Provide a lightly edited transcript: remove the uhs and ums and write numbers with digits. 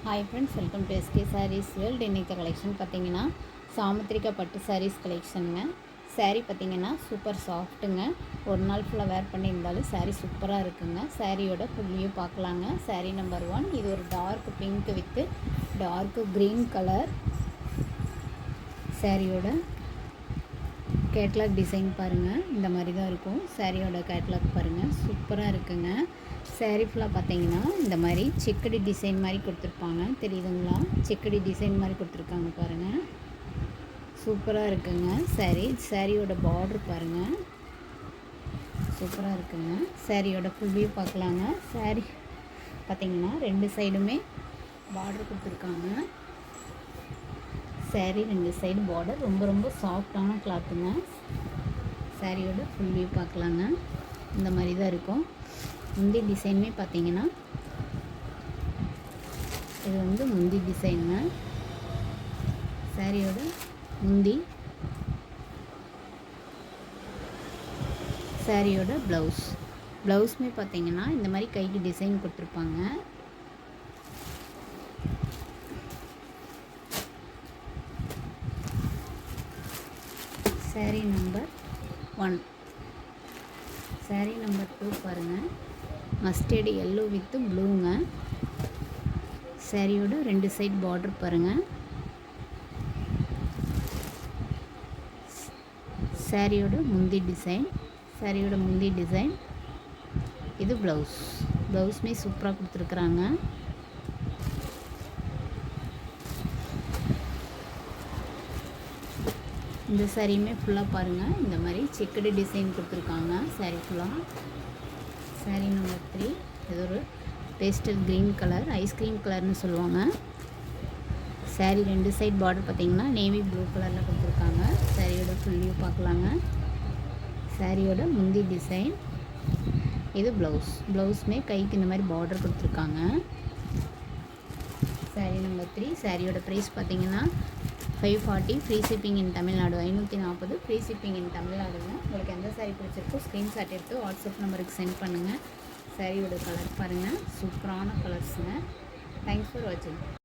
Hi friends, welcome to SK sarees world. இன்றைக்கி collection பார்த்தீங்கன்னா சாமுத்திரிக்கா பட்டு சாரீஸ் கலெக்ஷனுங்க. சாரீ பார்த்தீங்கன்னா சூப்பர் சாஃப்ட்டுங்க. ஒரு நாள் ஃபுல்லாக வேர் பண்ணியிருந்தாலும் சாரீ சூப்பராக இருக்குங்க. சாரியோட ஃபுல்லையும் பார்க்கலாங்க. சாரீ நம்பர் 1, இது ஒரு dark pink with dark green colour. சாரியோட கேட்லாக் டிசைன் பாருங்கள், இந்த மாதிரி தான் இருக்கும். சாரியோட கேட்லாக் பாருங்கள், சூப்பராக இருக்குங்க. சாரீ ஃபுல்லாக பார்த்தீங்கன்னா இந்த மாதிரி செக்கடி டிசைன் மாதிரி கொடுத்துருப்பாங்க, தெரியுதுங்களா? செக்கடி டிசைன் மாதிரி கொடுத்துருக்காங்க பாருங்கள், சூப்பராக இருக்குங்க. சாரியோட பார்டர் பாருங்கள், சூப்பராக இருக்குங்க. சாரியோட ஃபுல் வியூ பார்க்கலாங்க. சாரீ பார்த்தீங்கன்னா 2 சைடுமே பார்டர் கொடுத்துருக்காங்க. சாரீ 2 சைடு பார்டர் ரொம்ப சாஃப்டான கிளாத்துங்க. சாரியோட ஃபுல் வியூ பார்க்கலாங்க, இந்த மாதிரி தான் இருக்கும். முந்தி டிசைனுமே பார்த்தீங்கன்னா இது வந்து முந்தி டிசைனுங்க. சாரியோட சாரியோட ப்ளவுஸுமே பார்த்தீங்கன்னா இந்த மாதிரி கைக்கு டிசைன் கொடுத்துருப்பாங்க. சாரீ நம்பர் 1. சாரீ நம்பர் 2 பாருங்கள், மஸ்டர்டு எல்லோ வித்து ப்ளூங்க. சாரியோட 2 சைடு பார்டர் பாருங்கள். சாரியோட முந்தி டிசைன். இது ப்ளவுஸுமே சூப்பராக கொடுத்துருக்குறாங்க. இந்த சாரியுமே ஃபுல்லாக பாருங்கள், இந்த மாதிரி செக்குடு டிசைன் கொடுத்துருக்காங்க. சாரீ ஃபுல்லாக. சாரீ நம்பர் 3, இது ஒரு பேஸ்டல் க்ரீன் கலர், ஐஸ்கிரீம் கலர்னு சொல்லுவாங்க. சாரீ 2 சைட் பார்டர் பார்த்திங்கன்னா நேவி ப்ளூ கலரில் கொடுத்துருக்காங்க. சாரியோட ஃபுல் வியூ பார்க்கலாங்க. சாரியோட முந்தி டிசைன். இது ப்ளவுஸுமே கைக்கு இந்த மாதிரி பார்டர் கொடுத்துருக்காங்க. சாரீ நம்பர் 3. சாரியோட ப்ரைஸ் பார்த்திங்கன்னா 540, ஃப்ரீ ஷிப்பிங் இன் தமிழ்நாடு. 540 ஃப்ரீ ஷிப்பிங் இன் தமிழ்நாடுங்க. உங்களுக்கு எந்த சாரீ பிடிச்சிருக்கோ ஸ்க்ரீன்ஷாட் எடுத்து வாட்ஸ்அப் நம்பருக்கு சென்ட் பண்ணுங்கள். சாரியோட கலர் பாருங்கள், சூப்பரான கலர்ஸுங்க. தேங்க்ஸ் ஃபார் வாட்சிங்.